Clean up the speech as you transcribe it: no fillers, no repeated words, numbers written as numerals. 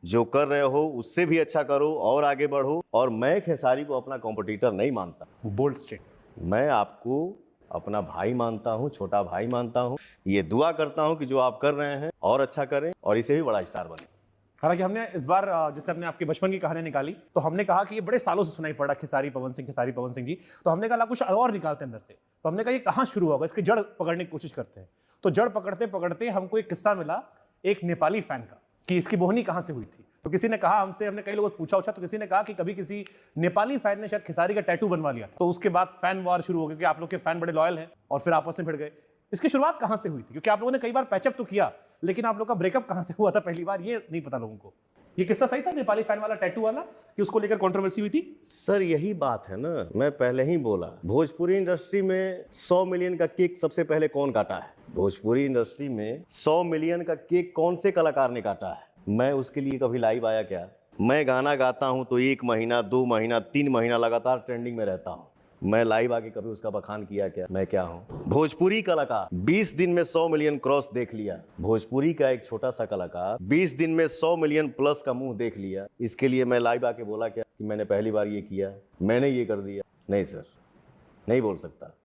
जो कर रहे हो उससे भी अच्छा करो और आगे बढ़ो। और मैं खेसारी को अपना कॉम्पिटिटर नहीं मानता। Bold state. मैं आपको अपना भाई मानता हूं, छोटा भाई मानता हूं। ये दुआ करता हूं कि जो आप कर रहे हैं और अच्छा करें और इसे भी बड़ा स्टार बने। हालांकि हमने इस बार जैसे हमने आपके बचपन की कहानी निकाली, तो हमने कहा कि ये बड़े सालों से सुनाई पड़ा खेसारी पवन सिंह जी। तो हमने कहा कुछ और निकालते हैं अंदर से। तो हमने कहा ये कहां शुरू होगा, इसकी जड़ पकड़ने की कोशिश करते हैं। तो जड़ पकड़ते पकड़ते हमको एक किस्सा मिला एक नेपाली फैन का, कि इसकी बोहनी कहां से हुई थी। तो किसी ने कहा हमसे, हमने कई लोगों से पूछा तो किसी ने कहा कि कभी किसी नेपाली फैन ने शायद खेसारी का टैटू बनवा लिया था। तो उसके बाद फैन वार शुरू हो गया, क्योंकि आप लोग के फैन बड़े लॉयल हैं और फिर आपस में भिड़ गए। इसकी शुरुआत कहां से हुई थी? क्योंकि आप लोगों ने कई बार पैचअप तो किया, लेकिन आप लोग का ब्रेकअप कहां से हुआ था पहली बार, ये नहीं पता लोगों को। ये किस्सा सही था नेपाली फैन वाला, टैटू वाला, कि उसको लेकर कंट्रोवर्सी हुई थी? सर यही बात है ना, मैं पहले ही बोला, भोजपुरी इंडस्ट्री में 100 मिलियन का केक सबसे पहले कौन काटा है? भोजपुरी इंडस्ट्री में 100 मिलियन का केक कौन से कलाकार ने काटा है? मैं उसके लिए कभी लाइव आया क्या? मैं गाना गाता हूं तो 1 महीना, 2 महीना, 3 महीना लगातार ट्रेंडिंग में रहता हूं। मैं लाइव आके कभी उसका बखान किया क्या? मैं क्या हूं? भोजपुरी कलाकार 20 दिन में 100 मिलियन क्रॉस देख लिया। भोजपुरी का एक छोटा सा कलाकार 20 दिन में 100 मिलियन प्लस का मुंह देख लिया। इसके लिए मैं लाइव आके बोला क्या कि मैंने पहली बार ये किया, मैंने ये कर दिया? नहीं सर, नहीं बोल सकता।